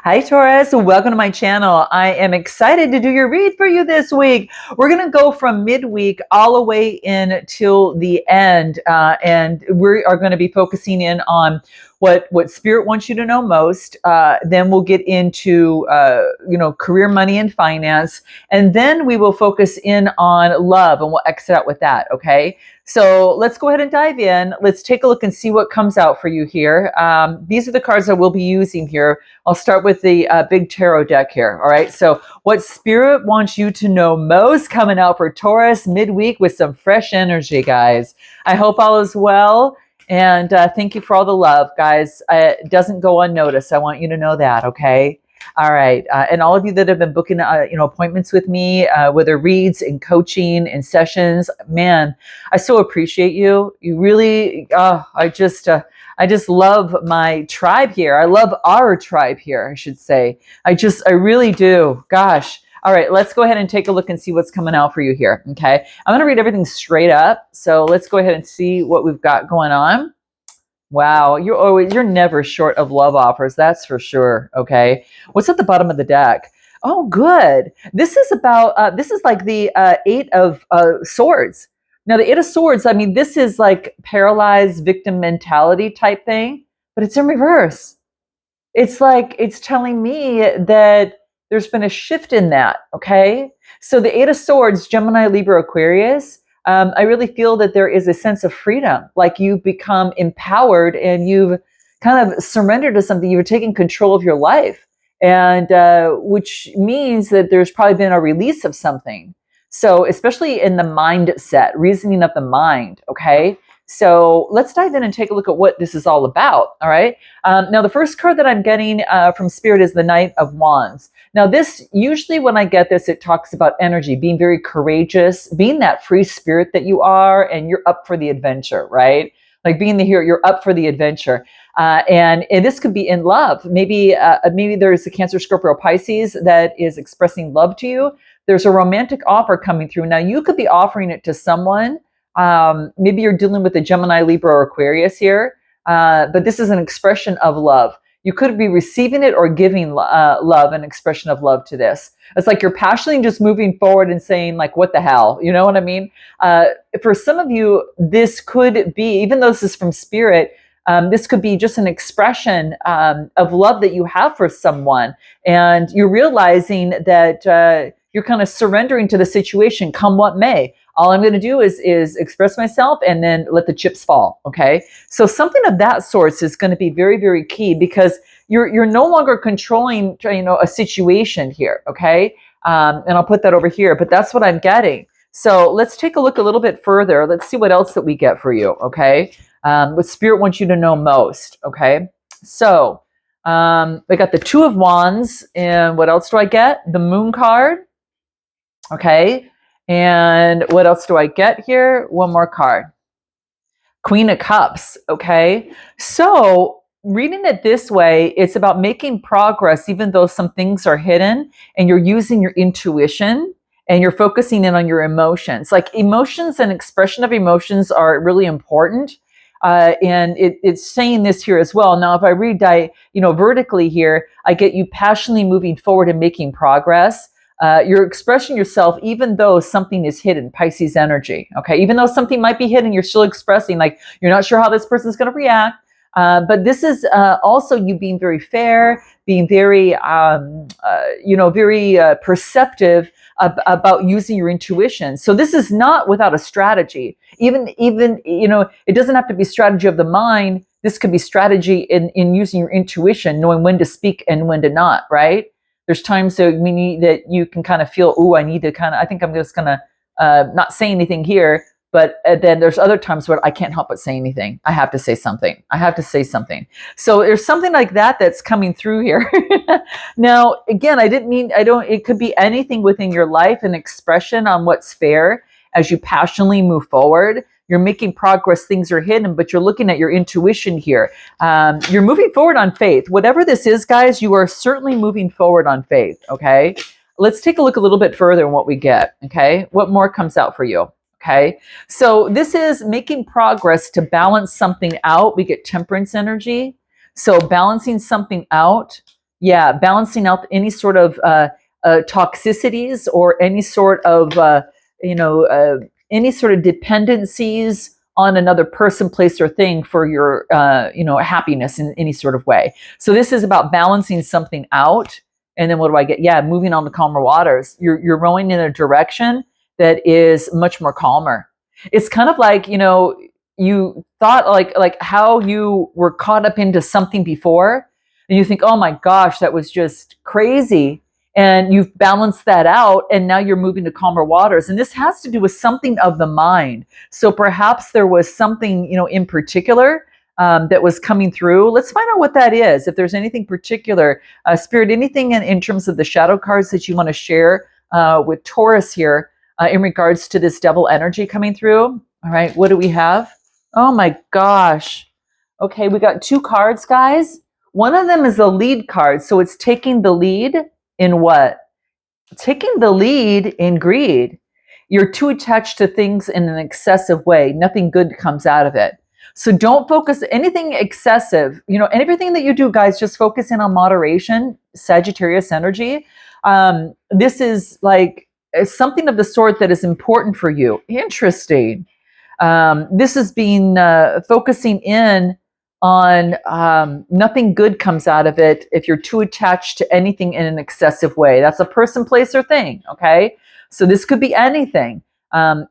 Hi, Taurus. Welcome to my channel. I am excited to do your read for you this week. We're going to go from midweek all the way in till the end, and we are going to be focusing in on what Spirit wants you to know most. Then we'll get into career, money, and finance, and then we will focus in on love, and we'll exit out with that. Okay. So let's go ahead and dive in. Let's take a look and see what comes out for you here. These are the cards I will be using here. I'll start with the big tarot deck here. All right. So what Spirit wants you to know most coming out for Taurus midweek with some fresh energy, guys. I hope all is well. And thank you for all the love, guys. It doesn't go unnoticed. I want you to know that. Okay. All right. And all of you that have been booking, appointments with me, whether reads and coaching and sessions, man, I so appreciate you. You really, I just love my tribe here. I love our tribe here, I should say. I really do. Gosh. All right, let's go ahead and take a look and see what's coming out for you here. Okay. I'm going to read everything straight up. So let's go ahead and see what we've got going on. Wow, you're never short of love offers, that's for sure. Okay, what's at the bottom of the deck? Oh, good. This is about this is like the Eight of Swords. Now, the Eight of Swords, I mean, this is like paralyzed victim mentality type thing, but it's in reverse. It's like it's telling me that there's been a shift in that. Okay, so the Eight of Swords, Gemini, Libra, Aquarius. I really feel that there is a sense of freedom, like you've become empowered and you've kind of surrendered to something. You've taken control of your life, and which means that there's probably been a release of something. So, especially in the mindset, reasoning of the mind. Okay. So let's dive in and take a look at what this is all about. All right. Now, the first card that I'm getting from Spirit is the Knight of Wands. Now, this usually when I get this, it talks about energy, being very courageous, being that free spirit that you are, and you're up for the adventure, right? Like being the hero, you're up for the adventure. And this could be in love. Maybe there's a Cancer, Scorpio, Pisces that is expressing love to you. There's a romantic offer coming through. Now, you could be offering it to someone. Maybe you're dealing with a Gemini, Libra, or Aquarius here. But this is an expression of love. You could be receiving it or giving love, an expression of love to this. It's like you're passionately just moving forward and saying like, what the hell? You know what I mean? For some of you, this could be, even though this is from Spirit, this could be just an expression of love that you have for someone. And you're realizing that you're kind of surrendering to the situation, come what may. All I'm going to do is express myself and then let the chips fall. Okay. So something of that sort is going to be very, very key because you're no longer controlling, a situation here. Okay. And I'll put that over here, but that's what I'm getting. So let's take a look a little bit further. Let's see what else that we get for you. Okay. What Spirit wants you to know most. Okay. So I got the Two of Wands, and what else do I get? The Moon card. Okay. And what else do I get here? One more card. Queen of Cups. Okay. So reading it this way, it's about making progress, even though some things are hidden, and you're using your intuition and you're focusing in on your emotions. Like emotions and expression of emotions are really important. And it's saying this here as well. Now, if I read, vertically here, I get you passionately moving forward and making progress. You're expressing yourself even though something is hidden, Pisces energy. Okay, even though something might be hidden, you're still expressing, like you're not sure how this person's going to react. But this is also you being very fair, being very, very perceptive about using your intuition. So this is not without a strategy. Even it doesn't have to be strategy of the mind. This could be strategy in using your intuition, knowing when to speak and when to not. Right? There's times that you can kind of feel, I need to I think I'm just going to not say anything here. But then there's other times where I can't help but say anything. I have to say something. So there's something like that that's coming through here. Now, again, it could be anything within your life, an expression on what's fair as you passionately move forward. You're making progress, things are hidden, but you're looking at your intuition here. You're moving forward on faith. Whatever this is, guys, you are certainly moving forward on faith, okay? Let's take a look a little bit further in what we get, okay? What more comes out for you? Okay, so this is making progress to balance something out. We get Temperance energy. So balancing something out, Yeah, balancing out any sort of toxicities or any sort of you know any sort of dependencies on another person, place, or thing for your happiness in any sort of way. So this is about balancing something out. And then what do I get? Yeah, moving on to calmer waters. You're rowing in a direction that is much more calmer. It's kind of like, you thought like how you were caught up into something before, and you think, oh my gosh, that was just crazy. And you've balanced that out, and now you're moving to calmer waters. And this has to do with something of the mind. So perhaps there was something, in particular that was coming through. Let's find out what that is. If there's anything particular, Spirit, anything in terms of the shadow cards that you want to share with Taurus here in regards to this devil energy coming through. All right, what do we have? Oh my gosh. Okay, we got 2 cards, guys. One of them is the lead card. So it's taking the lead in what? Taking the lead in greed. You're too attached to things in an excessive way. Nothing good comes out of it. So don't focus anything excessive. And everything that you do, guys, just focus in on moderation, Sagittarius energy. This is like something of the sort that is important for you. Interesting. This is being focusing in on nothing good comes out of it if you're too attached to anything in an excessive way. That's a person, place, or thing. Okay. So this could be anything.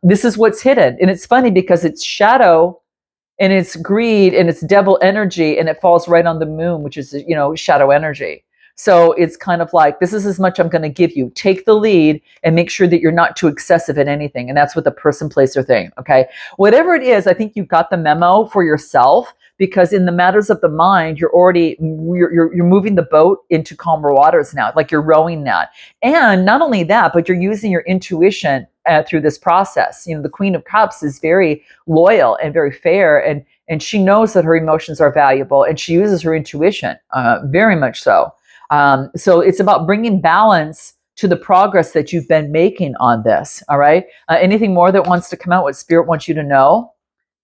This is what's hidden. And it's funny because it's shadow and it's greed and it's devil energy, and it falls right on the moon, which is, shadow energy. So it's kind of like, this is as much I'm going to give you. Take the lead and make sure that you're not too excessive in anything. And that's what the person, place, or thing. Okay. Whatever it is, I think you got the memo for yourself, because in the matters of the mind, you're moving the boat into calmer waters now, like you're rowing that. And not only that, but you're using your intuition through this process. The Queen of Cups is very loyal and very fair, and she knows that her emotions are valuable, and she uses her intuition very much so. So it's about bringing balance to the progress that you've been making on this. All right. Anything more that wants to come out? What Spirit wants you to know?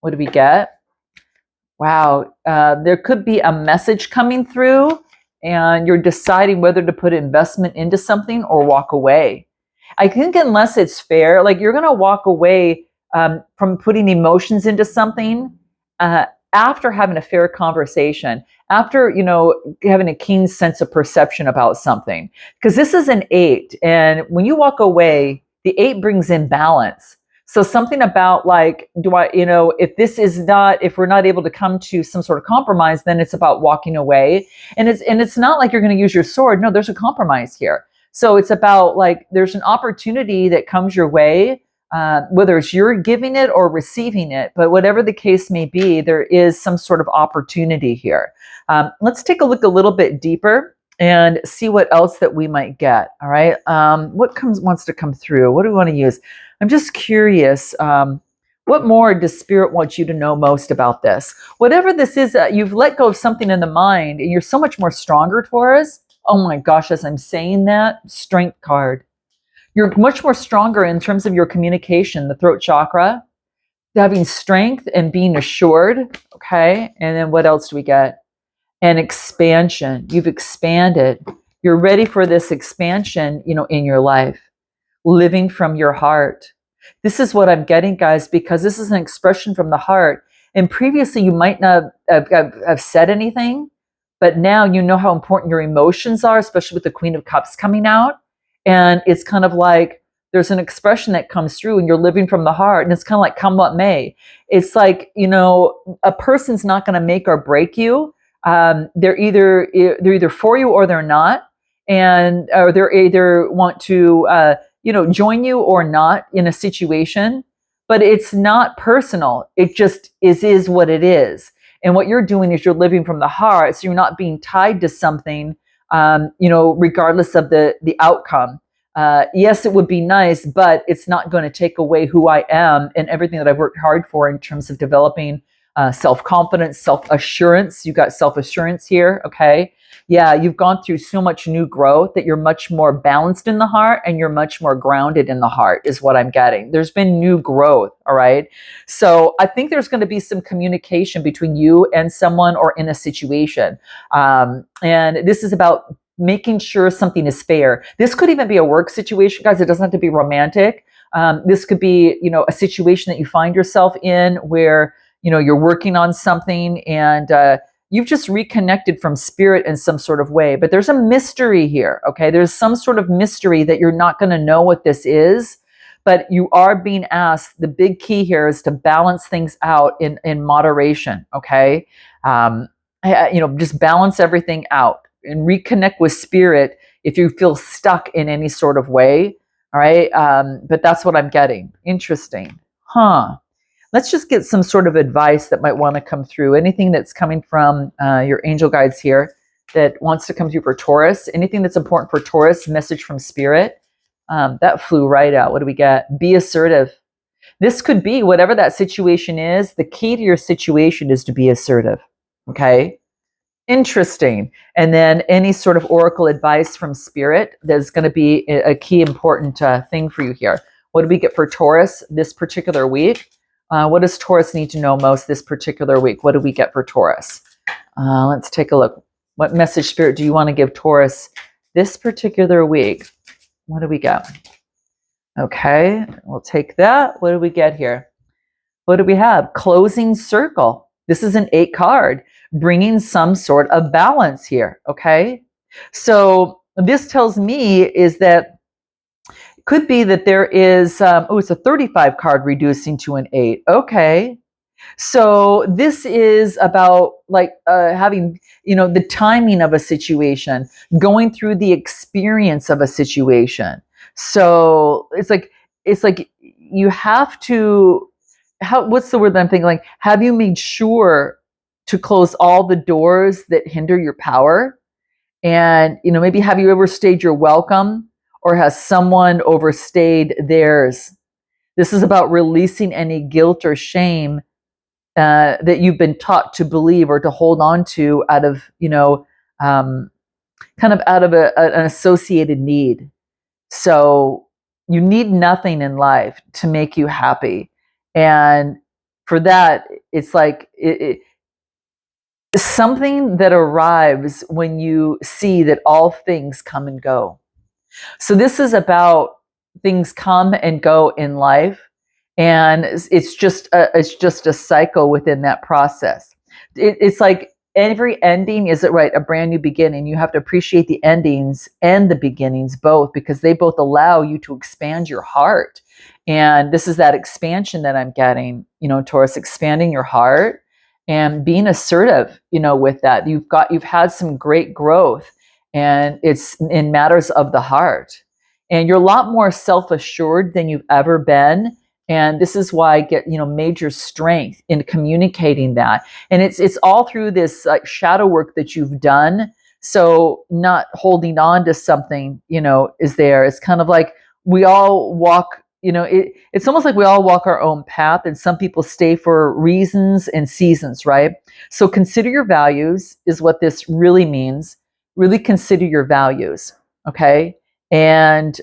What do we get? Wow. There could be a message coming through, and you're deciding whether to put investment into something or walk away. I think unless it's fair, like you're going to walk away from putting emotions into something after having a fair conversation, after, having a keen sense of perception about something. Because this is an 8. And when you walk away, the 8 brings in balance. So something about like, if we're not able to come to some sort of compromise, then it's about walking away. And it's not like you're going to use your sword. No, there's a compromise here. So it's about like, there's an opportunity that comes your way, whether it's you're giving it or receiving it, but whatever the case may be, there is some sort of opportunity here. Let's take a look a little bit deeper and see what else that we might get. All right. What wants to come through? What do we want to use? I'm just curious. What more does Spirit want you to know most about this? Whatever this is, you've let go of something in the mind, and you're so much more stronger, Taurus. Oh my gosh, as I'm saying that, Strength card. You're much more stronger in terms of your communication, the throat chakra, having strength and being assured. Okay. And then what else do we get? An expansion. You've expanded. You're ready for this expansion, in your life. Living from your heart. This is what I'm getting, guys, because this is an expression from the heart. And previously you might not have said anything, but now you know how important your emotions are, especially with the Queen of Cups coming out. And it's kind of like there's an expression that comes through, and you're living from the heart. And it's kind of like, come what may. It's like, a person's not going to make or break you. They're either for you or they're not. Or they're either want to, join you or not in a situation, but it's not personal. It just is what it is. And what you're doing is you're living from the heart. So you're not being tied to something, regardless of the outcome. Yes, it would be nice, but it's not going to take away who I am and everything that I've worked hard for in terms of developing self-confidence, self-assurance. You got self-assurance here. Okay. Yeah, you've gone through so much new growth that you're much more balanced in the heart, and you're much more grounded in the heart is what I'm getting. There's been new growth. All right. So I think there's going to be some communication between you and someone or in a situation. And this is about making sure something is fair. This could even be a work situation, guys. It doesn't have to be romantic. This could be, a situation that you find yourself in where, you're working on something and you've just reconnected from spirit in some sort of way. But there's a mystery here, okay? There's some sort of mystery that you're not going to know what this is, but you are being asked. The big key here is to balance things out in moderation, okay? Just balance everything out and reconnect with spirit if you feel stuck in any sort of way, all right? But that's what I'm getting. Interesting. Let's just get some sort of advice that might want to come through. Anything that's coming from your angel guides here that wants to come through for Taurus. Anything that's important for Taurus, message from spirit. That flew right out. What do we get? Be assertive. This could be whatever that situation is. The key to your situation is to be assertive. Okay? Interesting. And then any sort of oracle advice from spirit, there's going to be a key important thing for you here. What do we get for Taurus this particular week? What does Taurus need to know most this particular week? What do we get for Taurus? Let's take a look. What message, spirit, do you want to give Taurus this particular week? What do we get? Okay, we'll take that. What do we get here? What do we have? Closing circle. This is an 8 card, bringing some sort of balance here, okay? So this tells me is that could be that there is, it's a 35 card reducing to an 8. Okay. So this is about like having, the timing of a situation, going through the experience of a situation. So it's like you have to, what's the word that I'm thinking? Like, have you made sure to close all the doors that hinder your power? And, maybe have you overstayed your welcome? Or has someone overstayed theirs? This is about releasing any guilt or shame that you've been taught to believe or to hold on to out of, kind of out of an associated need. So you need nothing in life to make you happy. And for that, it's like something that arrives when you see that all things come and go. So this is about things come and go in life, and it's just a cycle within that process. It's like every ending is a brand new beginning. You have to appreciate the endings and the beginnings both, because they both allow you to expand your heart. And this is that expansion that I'm getting, Taurus, expanding your heart and being assertive, with that. You've had some great growth, and it's in matters of the heart. And you're a lot more self-assured than you've ever been. And this is why I get, major strength in communicating that. And it's all through this shadow work that you've done. So not holding on to something, is there. It's kind of like we all walk, it's almost like we all walk our own path, and some people stay for reasons and seasons, right? So consider your values is what this really means. Really consider your values, okay? And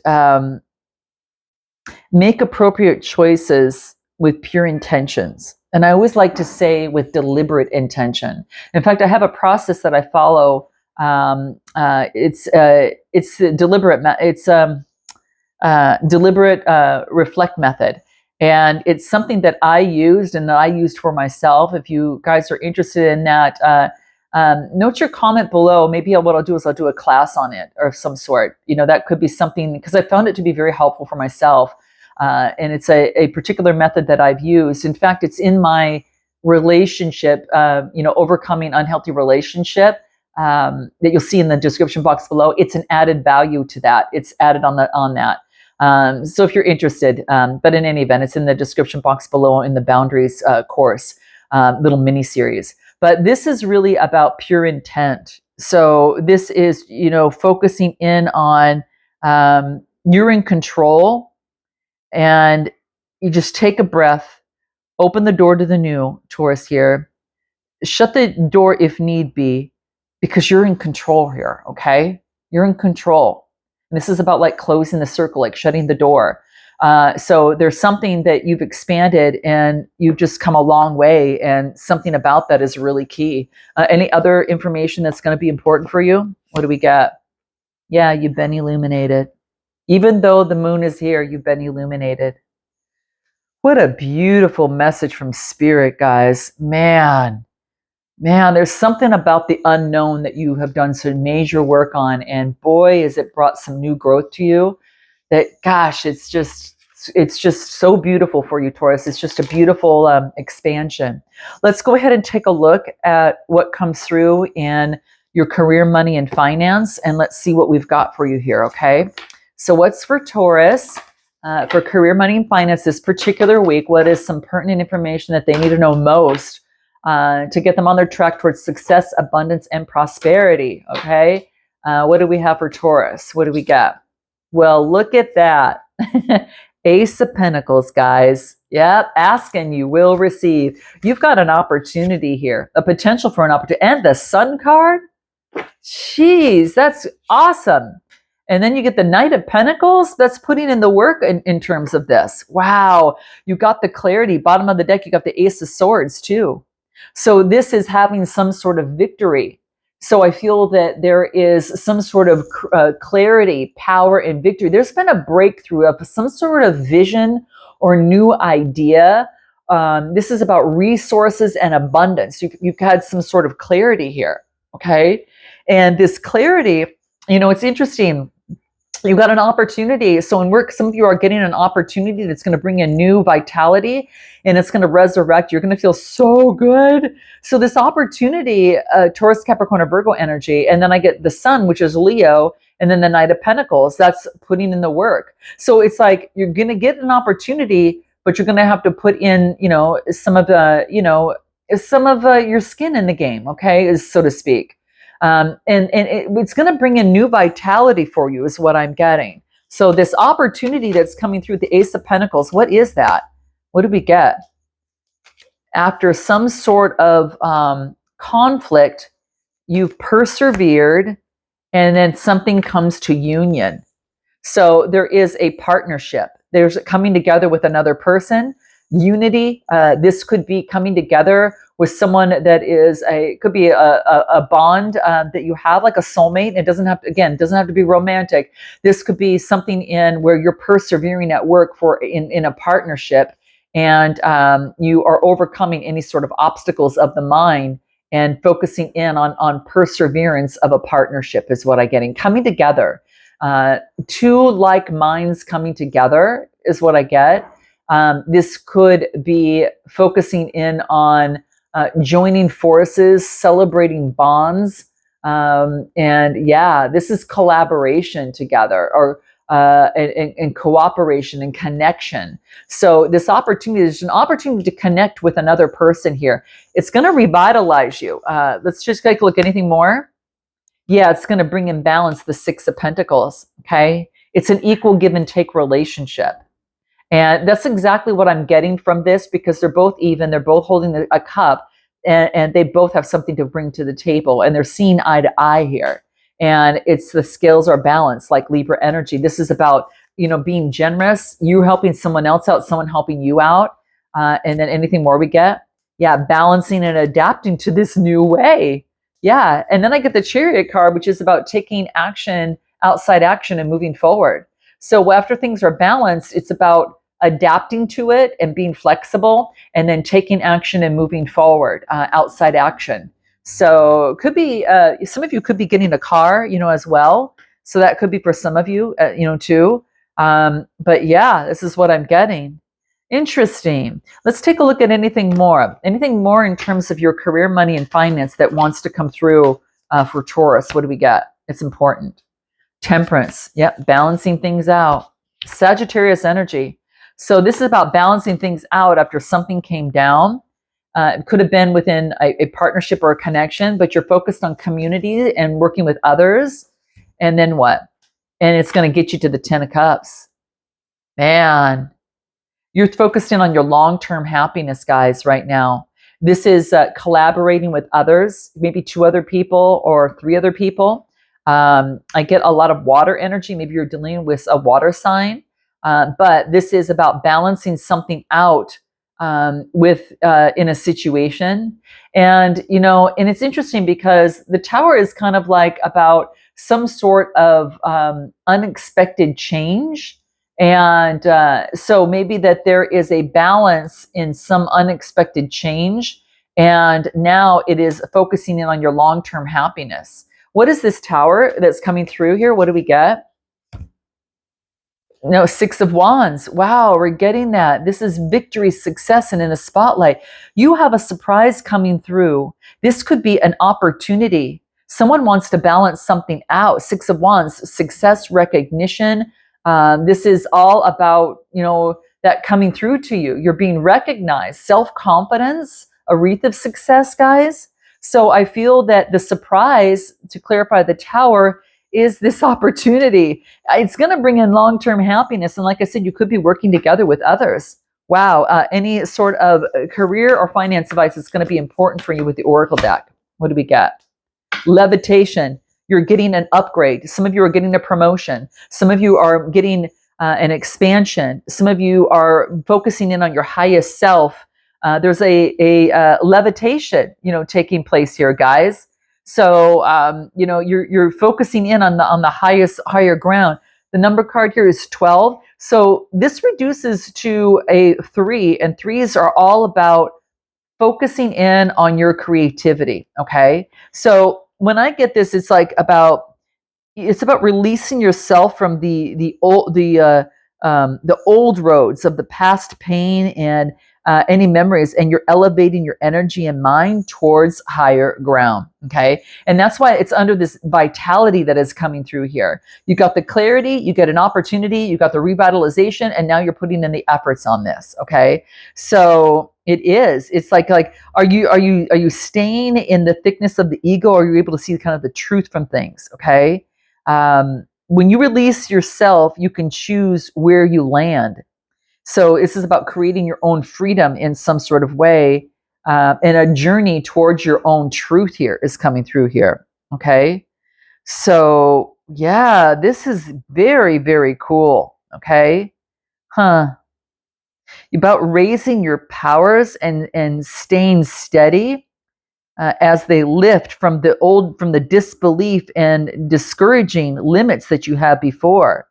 make appropriate choices with pure intentions. And I always like to say with deliberate intention. In fact, I have a process that I follow. It's deliberate. It's deliberate reflect method. And it's something that I used and that I used for myself. If you guys are interested in that, note your comment below. Maybe what I'll do is I'll do a class on it or some sort. That could be something, because I found it to be very helpful for myself. And it's a particular method that I've used. In fact, it's in my relationship, overcoming unhealthy relationship, that you'll see in the description box below. It's an added value to that. It's added on that. So if you're interested, but in any event, it's in the description box below in the Boundaries course, little mini series. But this is really about pure intent. So this is, focusing in on you're in control, and you just take a breath, open the door to the new, Taurus here, shut the door if need be, because you're in control here, okay? You're in control. And this is about like closing the circle, like shutting the door. So there's something that you've expanded and you've just come a long way, and something about that is really key. Any other information that's going to be important for you? What do we get? Yeah, you've been illuminated. Even though the moon is here, you've been illuminated. What a beautiful message from spirit, guys. Man, there's something about the unknown that you have done some major work on, and boy, has it brought some new growth to you. That, gosh, it's just so beautiful for you, Taurus. It's just a beautiful expansion. Let's go ahead and take a look at what comes through in your career, money, and finance, and let's see what we've got for you here. Okay, so what's for Taurus? For career, money, and finance this particular week, what is some pertinent information that they need to know most to get them on their track towards success, abundance, and prosperity? Okay, what do we have for Taurus? What do we got? Well, look at that. Ace of Pentacles, guys. Yep, ask and you will receive. You've got an opportunity here, a potential for an opportunity. And the Sun card? Jeez, that's awesome. And then you get the Knight of Pentacles. That's putting in the work in terms of this. Wow. You got the clarity. Bottom of the deck, you got the Ace of Swords too. So this is having some sort of victory. So I feel that there is some sort of clarity, power, and victory. There's been a breakthrough of some sort of vision or new idea. This is about resources and abundance. You've had some sort of clarity here. Okay. And this clarity, it's interesting. You've got an opportunity. So in work, some of you are getting an opportunity that's going to bring in new vitality and it's going to resurrect. You're going to feel so good. So this opportunity, Taurus, Capricorn, or Virgo energy, and then I get the Sun, which is Leo, and then the Knight of Pentacles, that's putting in the work. So it's like you're going to get an opportunity, but you're going to have to put in, some of your skin in the game, okay, so to speak. And it's going to bring in new vitality for you is what I'm getting. So this opportunity that's coming through the Ace of Pentacles, what is that? What do we get? After some sort of conflict, you've persevered and then something comes to union. So there is a partnership. There's coming together with another person, unity. This could be coming together with someone that could be a bond that you have, like a soulmate. It doesn't have to be romantic. This could be something in where you're persevering at work in a partnership, and you are overcoming any sort of obstacles of the mind and focusing in on perseverance of a partnership is what I'm getting. Coming together. Two like minds coming together is what I get. This could be focusing in on joining forces, celebrating bonds. And yeah, this is collaboration together or and cooperation and connection. So this opportunity is an opportunity to connect with another person here. It's going to revitalize you. Let's just take a look. Anything more? Yeah, it's going to bring in balance the Six of Pentacles, okay? It's an equal give and take relationship. And that's exactly what I'm getting from this because they're both even. They're both holding a cup and they both have something to bring to the table. And they're seeing eye to eye here. And it's the scales are balanced like Libra energy. This is about, being generous. You helping someone else out, someone helping you out. And then anything more we get? Yeah, balancing and adapting to this new way. Yeah, and then I get the Chariot card, which is about taking action, outside action, and moving forward. So after things are balanced, it's about adapting to it and being flexible, and then taking action and moving forward, outside action. So could be some of you could be getting a car, as well. So that could be for some of you, too. But yeah, this is what I'm getting. Interesting. Let's take a look at anything more. Anything more in terms of your career, money, and finance that wants to come through for Taurus? What do we got? It's important. Temperance. Yep, balancing things out. Sagittarius energy. So this is about balancing things out after something came down. It could have been within a partnership or a connection, but you're focused on community and working with others. And then what? And it's going to get you to the 10 of Cups. Man, you're focused in on your long-term happiness, guys, right now. This is collaborating with others, maybe 2 other people or 3 other people. I get a lot of water energy. Maybe you're dealing with a water sign. But this is about balancing something out in a situation. And, and it's interesting because the Tower is kind of like about some sort of unexpected change. And so maybe that there is a balance in some unexpected change. And now it is focusing in on your long-term happiness. What is this tower that's coming through here? What do we get? No, Six of Wands. Wow, we're getting that. This is victory, success, and in a spotlight. You have a surprise coming through. This could be an opportunity. Someone wants to balance something out. Six of Wands, success, recognition. This is all about, that coming through to you. You're being recognized. Self-confidence, a wreath of success, guys. So I feel that the surprise, to clarify the tower, is this opportunity. It's going to bring in long-term happiness. And like I said, you could be working together with others. Wow. Any sort of career or finance advice is going to be important for you with the Oracle deck. What do we get? Levitation. You're getting an upgrade. Some of you are getting a promotion. Some of you are getting an expansion. Some of you are focusing in on your highest self. There's a levitation, taking place here, guys. So you're focusing in on the higher ground. The number card here is 12. So this reduces to a 3, and 3s are all about focusing in on your creativity. Okay. So when I get this, it's about releasing yourself from the old roads of the past pain and any memories, and you're elevating your energy and mind towards higher ground. Okay. And that's why it's under this vitality that is coming through here. You got the clarity, you get an opportunity, you got the revitalization, and now you're putting in the efforts on this. Okay. So it's like, are you staying in the thickness of the ego, or are you able to see kind of the truth from things? Okay. When you release yourself, you can choose where you land. So this is about creating your own freedom in some sort of way, and a journey towards your own truth here is coming through here. Okay. So yeah, this is very, very cool. Okay. About raising your powers and staying steady as they lift from the disbelief and discouraging limits that you had before.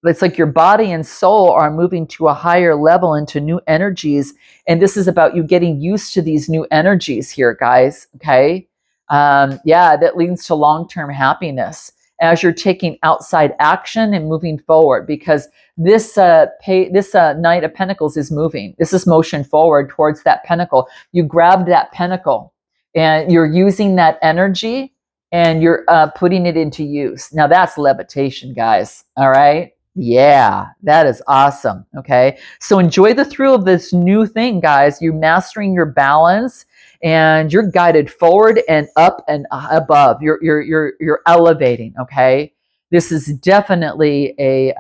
It's like your body and soul are moving to a higher level, into new energies. And this is about you getting used to these new energies here, guys. Okay. That leads to long-term happiness as you're taking outside action and moving forward, because this Knight of Pentacles is moving. This is motion forward towards that pentacle. You grabbed that pentacle and you're using that energy and you're putting it into use. Now that's levitation, guys. All right. Yeah, that is awesome. Okay. So enjoy the thrill of this new thing, guys. You're mastering your balance and you're guided forward and up and above. You're elevating. Okay. This is definitely a,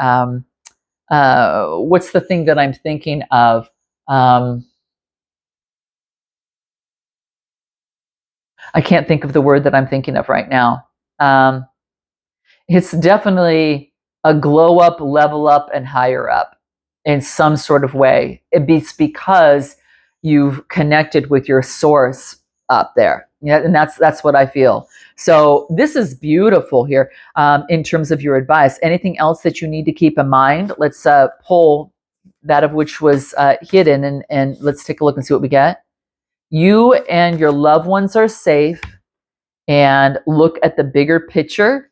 what's the thing that I'm thinking of? I can't think of the word that I'm thinking of right now. It's definitely a glow up, level up, and higher up in some sort of way. It's because you've connected with your source up there. Yeah, and that's what I feel. So this is beautiful here in terms of your advice. Anything else that you need to keep in mind? Let's pull that of which was hidden, and let's take a look and see what we get. You and your loved ones are safe, and look at the bigger picture.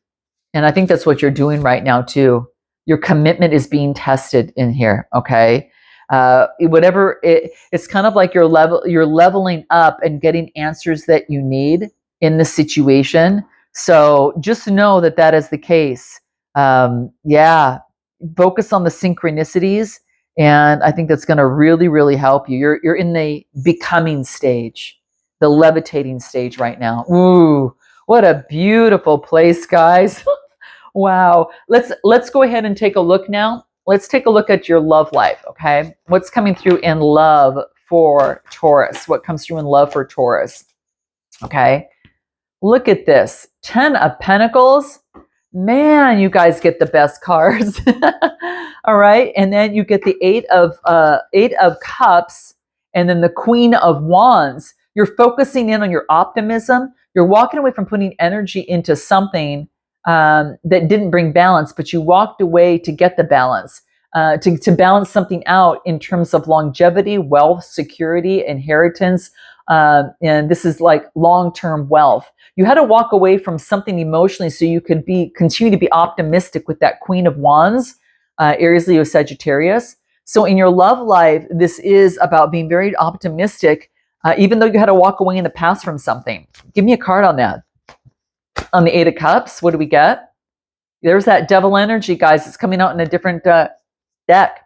And I think that's what you're doing right now too. Your commitment is being tested in here. Okay. It's kind of like you're leveling up and getting answers that you need in the situation. So just know that is the case. Focus on the synchronicities. And I think that's going to really, really help you. You're in the becoming stage, the levitating stage right now. Ooh, what a beautiful place, guys. Wow. Let's go ahead and take a look now. Let's take a look at your love life, okay? What's coming through in love for Taurus? What comes through in love for Taurus? Okay. Look at this. 10 of Pentacles. Man, you guys get the best cards. All right. And then you get the 8 of Cups, and then the Queen of Wands. You're focusing in on your optimism. You're walking away from putting energy into something that didn't bring balance, but you walked away to get the balance, to balance something out in terms of longevity, wealth, security, inheritance. And this is like long-term wealth. You had to walk away from something emotionally so you could continue to be optimistic with that Queen of Wands, Aries, Leo, Sagittarius. So in your love life, this is about being very optimistic, even though you had to walk away in the past from something. Give me a card on that. On the Eight of Cups, what do we get? There's that devil energy, guys. It's coming out in a different deck.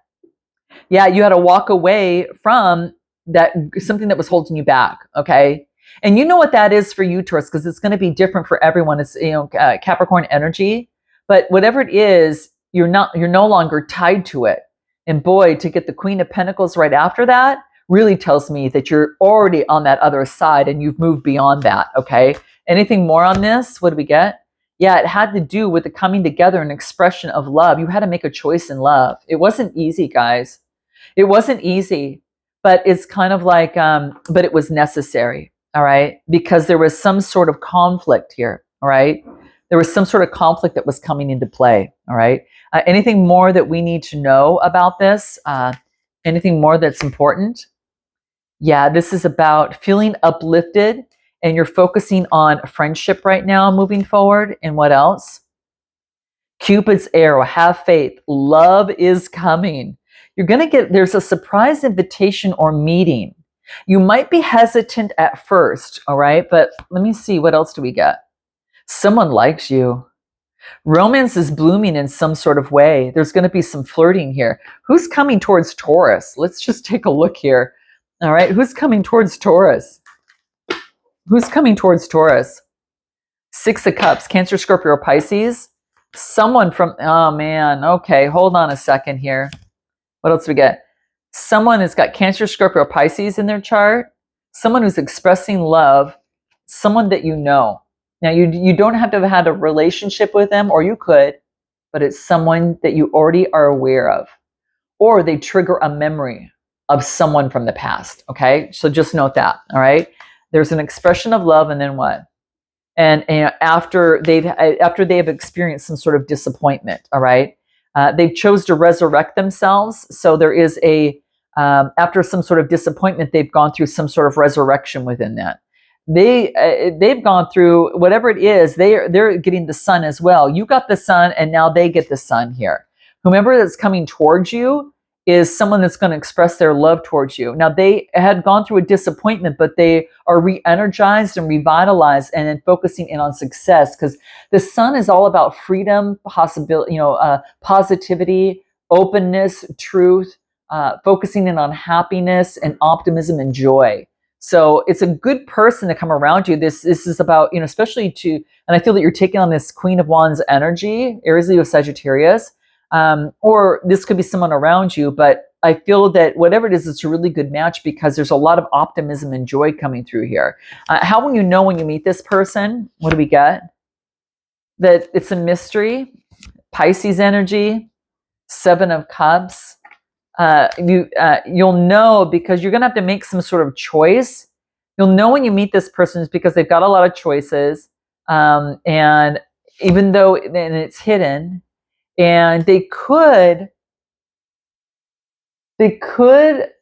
Yeah, you had to walk away from that, something that was holding you back, okay? And you know what that is for you, Taurus, because it's going to be different for everyone. It's, Capricorn energy, but whatever it is, you're no longer tied to it. And boy, to get the Queen of Pentacles right after that really tells me that you're already on that other side and you've moved beyond that, okay? Anything more on this? What do we get? Yeah, it had to do with the coming together and expression of love. You had to make a choice in love. It wasn't easy, guys. It wasn't easy, but it's kind of like, but it was necessary, all right? Because there was some sort of conflict here, all right? There was some sort of conflict that was coming into play, all right? Anything more that we need to know about this? Anything more that's important? Yeah, this is about feeling uplifted, and you're focusing on friendship right now moving forward. And what else? Cupid's arrow, have faith. Love is coming. You're going to there's a surprise invitation or meeting. You might be hesitant at first, all right? But let me see, what else do we get? Someone likes you. Romance is blooming in some sort of way. There's going to be some flirting here. Who's coming towards Taurus? Let's just take a look here. All right, who's coming towards Taurus? Who's coming towards Taurus? Six of Cups, Cancer, Scorpio, or Pisces. Someone from, oh man, okay, hold on a second here. What else do we get? Someone has got Cancer, Scorpio, or Pisces in their chart. Someone who's expressing love. Someone that you know. Now, you don't have to have had a relationship with them, or you could, but it's someone that you already are aware of. Or they trigger a memory of someone from the past, okay? So just note that, all right? There's an expression of love, and then what? And after they've experienced some sort of disappointment, all right? They've chose to resurrect themselves. So there is after some sort of disappointment, they've gone through some sort of resurrection within that. They've gone through whatever it is. They're getting the sun as well. You got the sun, and now they get the sun here. Whomever that's coming towards you is someone that's going to express their love towards you. Now, they had gone through a disappointment, but they are re-energized and revitalized and then focusing in on success, because the sun is all about freedom, possibility, positivity, openness, truth, focusing in on happiness and optimism and joy. So it's a good person to come around you. This is about, especially and I feel that you're taking on this Queen of Wands energy, Aries, Leo, Sagittarius, or this could be someone around you, but I feel that whatever it is, it's a really good match because there's a lot of optimism and joy coming through here. How will you know when you meet this person? What do we get? That it's a mystery. Pisces energy, Seven of Cups. You'll know because you're going to have to make some sort of choice. You'll know when you meet this person is because they've got a lot of choices. And even though it's hidden, and they could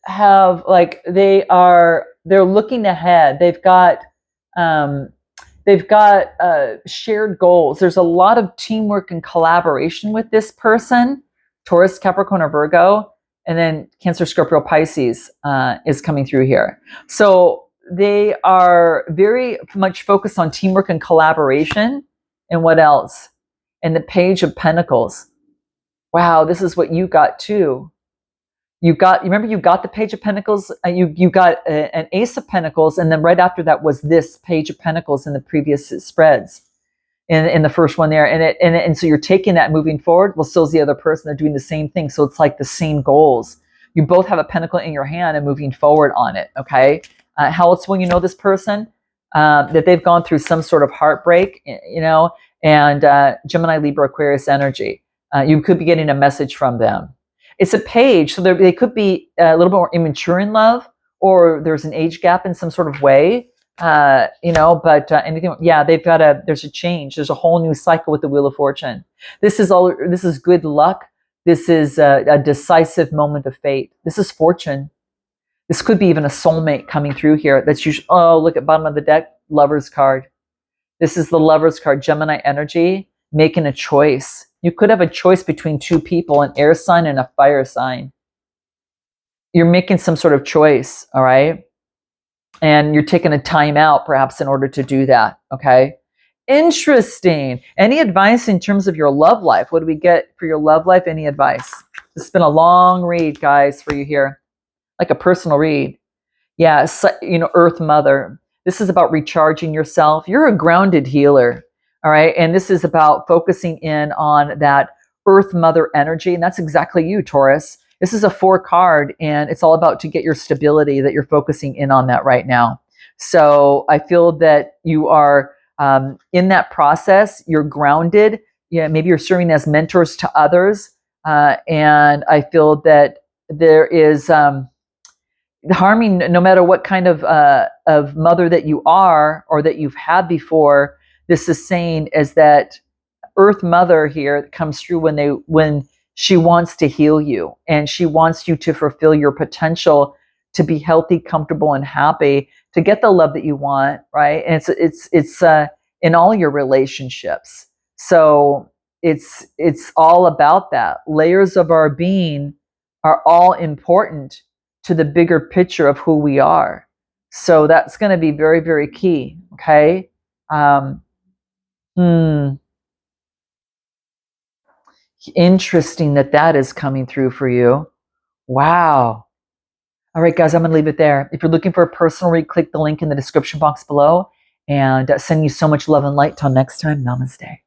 have, like, they're looking ahead. They've got shared goals. There's a lot of teamwork and collaboration with this person. Taurus, Capricorn, or Virgo, and then Cancer, Scorpio, Pisces is coming through here. So they are very much focused on teamwork and collaboration. And what else? And the Page of Pentacles. Wow, this is what you got too. Remember you got the Page of Pentacles, you got an Ace of Pentacles, and then right after that was this Page of Pentacles in the previous spreads, in the first one there. And so you're taking that moving forward. Well, so is the other person. They're doing the same thing. So it's like the same goals. You both have a pentacle in your hand and moving forward on it, okay? How else will you know this person? That they've gone through some sort of heartbreak, and Gemini, Libra, Aquarius energy. You could be getting a message from them. It's a page, so they could be a little bit more immature in love, or there's an age gap in some sort of way. But anything, yeah, there's a change. There's a whole new cycle with the Wheel of Fortune. This is good luck. This is a decisive moment of fate. This is fortune. This could be even a soulmate coming through here. That's usually, oh, look at bottom of the deck, Lover's card. This is the Lover's card, Gemini energy, making a choice. You could have a choice between two people, an air sign and a fire sign. You're making some sort of choice, all right? And you're taking a time out perhaps in order to do that, okay? Interesting. Any advice in terms of your love life? What do we get for your love life? Any advice? It's been a long read, guys, for you here. Like a personal read. Yeah, Earth Mother. This is about recharging yourself. You're a grounded healer, all right? And this is about focusing in on that Earth Mother energy. And that's exactly you, Taurus. This is a 4 card, and it's all about to get your stability, that you're focusing in on that right now. So I feel that you are in that process. You're grounded. Yeah, maybe you're serving as mentors to others. And I feel that there is harming, no matter what kind of mother that you are or that you've had before. This is saying is that Earth Mother here comes through when she wants to heal you, and she wants you to fulfill your potential, to be healthy, comfortable, and happy, to get the love that you want, right? And it's in all your relationships. So it's all about that. Layers of our being are all important to the bigger picture of who we are. So that's going to be very, very key. Okay. Interesting that is coming through for you. Wow. All right, guys, I'm going to leave it there. If you're looking for a personal read, click the link in the description box below, and sending you so much love and light. Till next time, namaste.